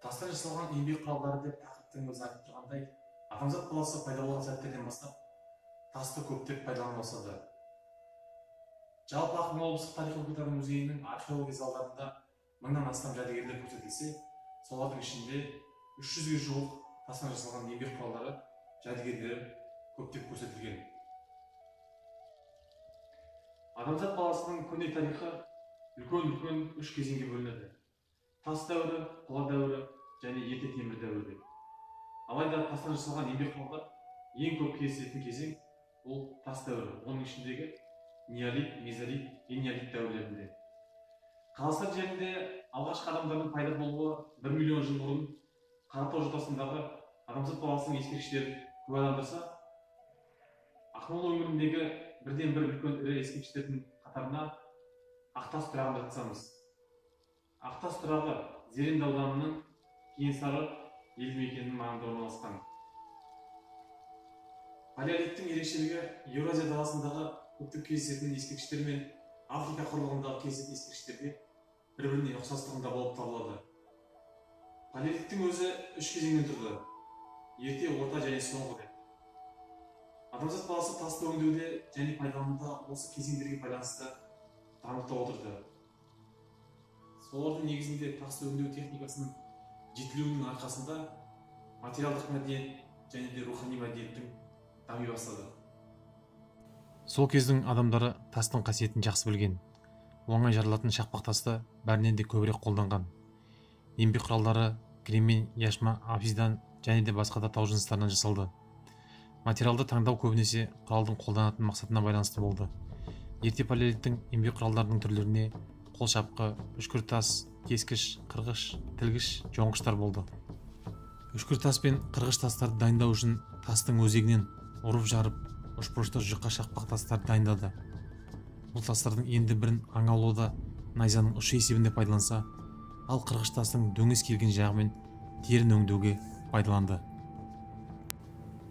Тастан жасалған еңбек құралдары деп тақырыптың өзі айтып тұрғандай, адамзат баласы пайда болған сәттерден бастап тасты көптеп пайдалана бастады. Жалпы Ақмола облыстық тарихи-өлкетану музейінің археология залдарында 1000-нан астам жәдігерлер көрсетілсе, солардың ішінде 300-ге жуық тастан жасалған еңбек құралдары жәдігерлері көптеп көрсетілген. Адамзат баласының көне тарихы үлкен үш кезеңге бөлінеді: тас дәуірі, қола дәуірі және ерте темір дәуірі. Алайда тастан жасалған еңбек құралдар ең көп кездесетін кезең ол тас дәуірі, оның ішіндегі неолит, мезолит, энеолит дәуірлерінде. Қазақстан жерінде алғашқы адамдардың пайда болуы 1 миллион жыл бұрын Қаратау жотасындағы адамзат баласының ескерткіштерін куәландырса, Ақмола өңіріндегі бірден-бір үлкен ірі ескерткіштердің қатарына Ақтас тұрағын жатқызамыз. Ақтас тұрағы Зеренді ауданының Кенесары елді мекенінің маңында орналасқан. Палеолиттің ерекшелігі Еуразия даласындағы көптеп кездесетін ескерткіштер мен Африка құрлығындағы кездесетін ескерткіштерге бір-біріне ұқсастығында болып табылады. Палеолиттің өзі 3 кезеңнен тұрды: ерте, орта және соңғы деп. Адамзат баласы тасты өңдеуде және пайдалануда осы кезеңдерге байланысты дамыта отырды. Солардың негізінде тасты өңдеу техникасының жетілуінің арқасында материалдық мәдениет және де рухани мәдениеттің дами бастады. Сол кездің адамдары тастың қасиетін жақсы білген, оңай жарылатын шақпақ тасты бәрінен де көбірек қолданған. Еңбек құралдары кремень, яшма, обсидан және де басқа да тау жыныстарынан жасалды. Материалды таңдау көбінесе құралдың қолданатын мақсатына байланысты болды. Ерте палеолиттің еңбек құралдарының түрлеріне қолшапқы, үшкір тас, кескіш, қырғыш, тілгіш, жоңғыштар болды. Үшкір тас пен қырғыш тастарды дайындау үшін тастың өзегінен ұрып жарып, үшбұрышты жұқа шақпақ тастарды дайындады. Бұл тастардың енді бірін аң аулауда найзаның ұшы есебінде пайдаланса, ал қырғыш тастың дөңес келген жағымен терін өңдеуге пайдаланды.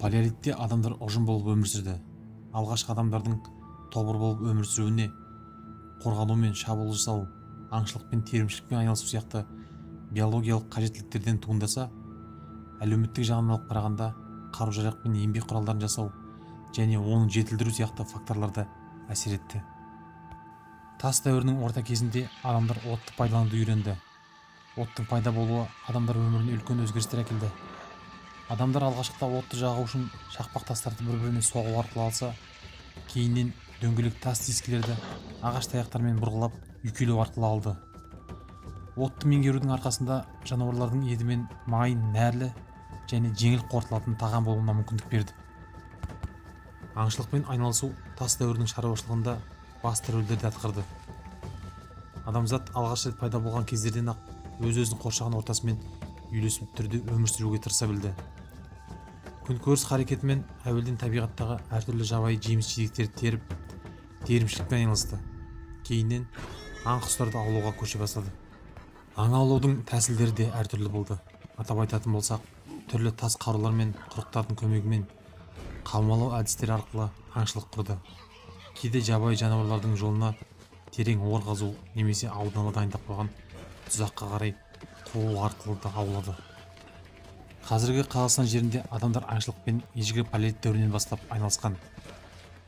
Палеолитте адамдар ұжым болып өмір сүрді. Алғашқы адамдардың тобыр болып өмір сүруіне қорғану мен шабуыл жасау, аңшылық пен терімшілікпен айналысу сияқты биологиялық қажеттіліктерден туындаса, әлеуметтік жағынан алып қарағанда қару-жарақ пен еңбек құралдарын жасау және оны жетілдіру сияқты факторларды әсер етті. Тас дәуірінің орта кезінде адамдар отты пайдалануды үйренді. Оттың пайда болуы адамдар өміріне үлкен өзгерістер әкелді. Адамдар алғашқыда отты жағу үшін шақпақ тастарды бір-біріне соғу арқылы алса, кейіннен дөңгелек тас дискілерді ағаш таяқтармен бұрғылап үйкелеу арқылы алды. Отты меңгерудің арқасында жануарлардың еті мен майын нәрлі және жеңіл қорытылатын тағам болуына мүмкіндік берді. Аңшылықпен айналысу тас дәуірінің шаруашылығында басты рөлдерді атқарды. Адамзат алғаш рет пайда болған кездерден ақ өз-өзін қоршаған ортасымен үйлесімді түрде өмір сүруге тырыса білді. Күнкөріс қарекетімен әуелден табиғаттағы әртүрлі жабайы жеміс-жидектерді теріп, терімшілікпен айналысты. Кейіннен аң құстарды аулауға көше бастады. Аң аулаудың тәсілдері де әртүрлі болды. Атап айтатын болсақ, түрлі тас қарулар мен құрықтардың көмегімен қаумалау әдістері арқылы аңшылық құрды. Кейде жабайы жануарлардың жолына терең ор қазу немесе алдын ала дайындап қойған тұзаққа қарай қуу арқылы да аулады. Қазіргі Қазақстан жерінде адамдар аңшылықпен ежелгі палеолит дәуірінен бастап айналысқан.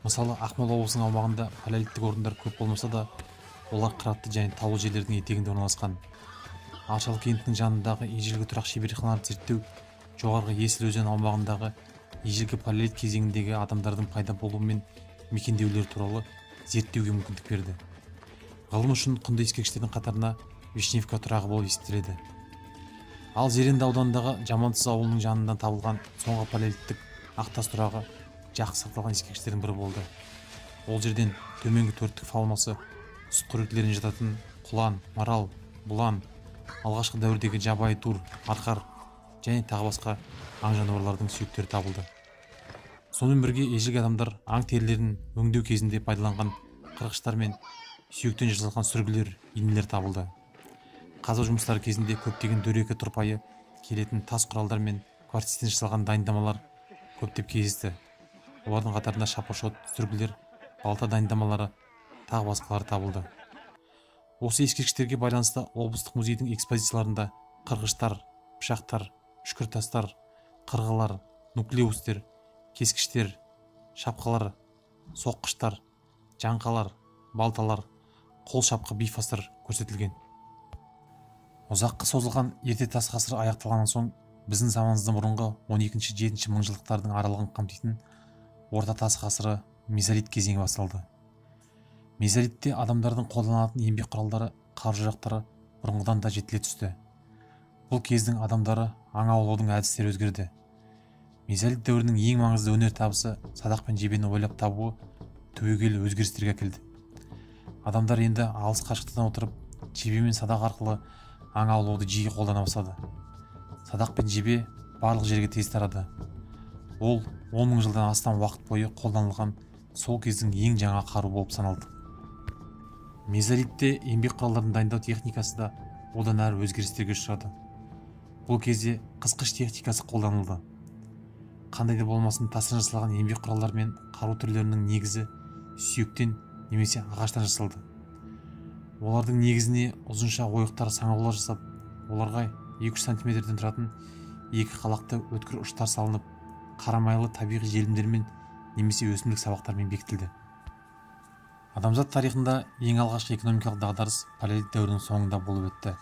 Мысалы, Ақмола облысының аумағында палеолиттік орындар көп болмаса да, олар қыратты және таулы жерлердің етегінде орналасқан. Аршалы кентінің жанындағы ежелгі тұрақ шеберханаларды зерттеу жоғарғы Есіл өзен аумағындағы ежелгі палеолит кезеңіндегі адамдардың пайда болуы мен мекендеулері туралы зерттеуге мүмкіндік берді. Ғылым үшін құнды ескерткіштердің қатарына Вишневка тұрағы болып есептеледі. Ал Зеренді ауданындағы Жамансыз ауылының жанынан табылған соңғы палеолиттік Ақтас тұрағы жақсы сақталған ескерткіштердің бірі болды. Ол жерден төменгі төрттік фаунасы сүтқоректілеріне жататын құлан, марал, бұлан, алғашқы дәуірдегі жабайы тур, арқар және тағы басқа аң жануарлардың сүйектері табылды. Сонымен бірге ежелгі адамдар аң терілерін өңдеу кезінде пайдаланған қырғыштар мен сүйектен жасалған сүргілер, инелер табылды. Қазу жұмыстары кезінде көптеген дөрекі тұрпайы келетін тас құралдар мен кварцитен жасалған дайындамалар көптеп кездесті. Олардың қатарында шапашот, сүргілер, балта дайындамалары, тағы басқалары табылды. Осы ескерткіштерге байланысты облыстық музейдің экспозицияларында қырғыштар, пышақтар, үшкір тастар, қырғылар, нуклеустер, кескіштер, шапқалар, соққыштар, жаңқалар, балталар, қол шапқы бифастар көрсетілген. Ұзаққа созылған ерте тас ғасыры аяқталған соң біздің заманымыздан бұрынғы 12-7 мыңжылдықтардың аралығын қамтитын орта тас ғасыры мезолит кезеңі басталды. Мезолитте адамдардың қолданатын еңбек құралдары, қару-жарақтары бұрынғыдан да жетіле түсті. Бұл кездің адамдары аң аулаудың әдістері өзгерді. Мезолит дәуірінің ең маңызды өнер табысы садақ пен жебені ойлап табуы түбегейлі өзгерістерге әкелді. Адамдар енді алыс қашықтықтан отырып, жебе мен садақ арқылы аң аулауды жиі қолдана бастады. Садақ пен жебе барлық жерге тез тарады. Ол 10 мың жылдан астам уақыт бойы қолданылған сол кездің ең жаңа қару болып саналды. Мезолитте еңбек құралдарын дайындау техникасы да одан әрі өзгерістерге ұшырады. Бұл кезде қысқыш техникасы қолданылды. Қандай да болмасын тастан жасалған еңбек құралдар мен қару түрлерінің негізі сүйектен немесе ағаштан жасалды. Олардың негізіне ұзынша ойықтар саңылаулар жасап, оларға 2-3 сантиметрден тұратын екі қалақты өткір ұштар салынып, қарамайлы табиғи желімдермен немесе өсімдік сабақтармен бекітілді. Адамзат тарихында ең алғашқы экономикалық дағдарыс палеолит дәуірінің соңында болып өтті.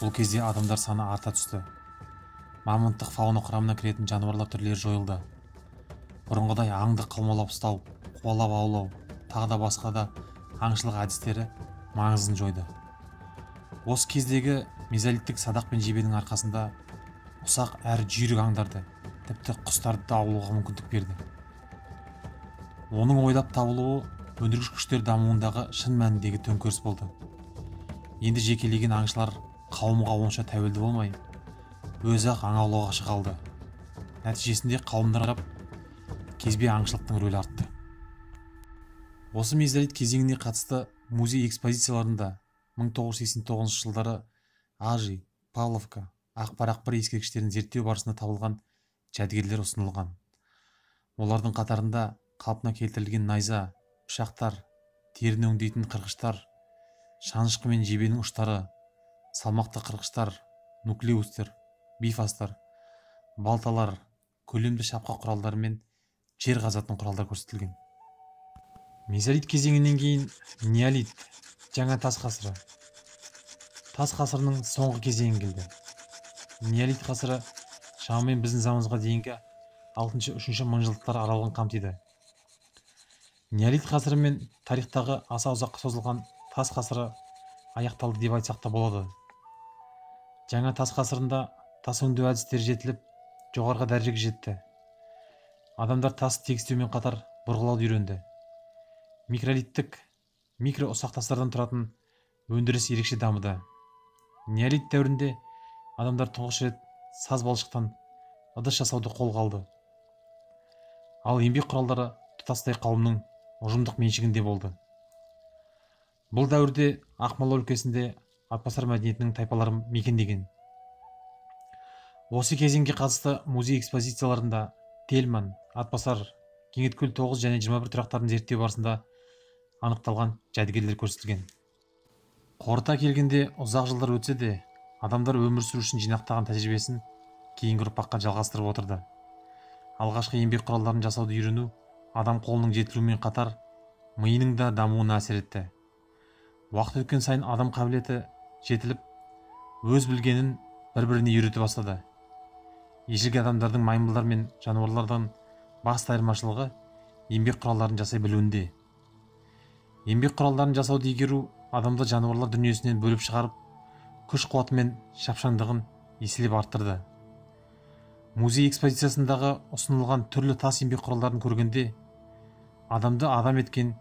Бұл кезде адамдар саны арта түсті. Мамонттық фауна құрамына кіретін жануарлар түрлері жойылды. Бұрынғыдай аңды қаумалап ұстау, қуалап аулау, тағы да басқа да аңшылық әдістері маңызын жойды. Осы кездегі мезолиттік садақ пен жебенің арқасында ұсақ әрі жүйрік аңдарды, тіпті құстарды да аулауға мүмкіндік берді. Оның ойлап табылуы өндіргіш күштер дамуындағы шын мәніндегі төңкеріс болды. Енді жекелеген аңшылар қауымға онша тәуелді болмай, өзі-ақ аң аулауға шыға алды. Нәтижесінде қауымдарға кезбе аңшылықтың рөлі артты. Осы мезолит кезеңіне қатысты музей экспозицияларында 1989 жылдары Ажи, Павловка, Ақпар ескерткіштерін зерттеу барысында табылған жәдігерлер ұсынылған. Олардың қатарында қалпына келтірілген найза, пышақтар, теріні өңдейтін қырғыштар, шанышқы мен жебенің ұштары, салмақты қырғыштар, нуклеустер, бифастар, балталар, көлемді шапқа құралдары мен жер қазатын құралдар көрсетілген. Мезолит кезеңінен кейін неолит, жаңа тас ғасыры. Тас ғасырының соңғы кезеңі келді. Неолит ғасыры шамамен біздің заманымызға дейінгі 6-3 мыңжылдықтар аралығын қамтиды. Неолит ғасыры мен тарихтағы аса ұзаққа созылған тас ғасыры аяқталды деп айтсақ та болады. Жаңа тас ғасырында тас өңдеу әдістері жетіліп, жоғарғы дәрежеге жетті. Адамдар тас тегістеумен қатар бұрғылауды үйренді. Микролиттік, микро ұсақ тастардан тұратын өндіріс ерекше дамыды. Неолит дәуірінде адамдар тұңғыш рет саз балшықтан ыдыс жасауды қолға алды. Ал еңбек құралдары тұтастай қауымның ұжымдық меншігінде болды. Бұл дәуірде Ақмола өлкесінде Атбасар мәдениетінің тайпалары мекендеген. Осы кезеңге қатысты музей экспозицияларында Тельман, Атбасар, Кеңеткөл 9 және 21 тұрақтарын зерттеу барысында анықталған жәдігерлер көрсетілген. Қорыта келгенде ұзақ жылдар өтсе де, адамдар өмір сүру үшін жинақтаған тәжірибесін кейінгі ұрпаққа жалғастырып отырды. Алғашқы еңбек құралдарын жасауды үйрену адам қолының жетілуімен қатар миының да дамуына әсер етті. Уақыт өткен сайын адам қабілеті жетіліп, өз білгенін бір-біріне үйрете бастады. Ежелгі адамдардың маймылдар мен жануарлардан басты айырмашылығы еңбек құралдарын жасай білуінде. Еңбек құралдарын жасауды игеру адамды жануарлар дүниесінен бөліп шығарып, күш қуаты мен шапшаңдығын еселеп арттырды. Музей экспозициясындағы ұсынылған түрлі тас еңбек құралдарын көргенде, адамды адам еткен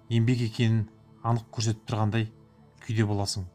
еңбек екенін анық көрсетіп тұрғандай күйде боласың.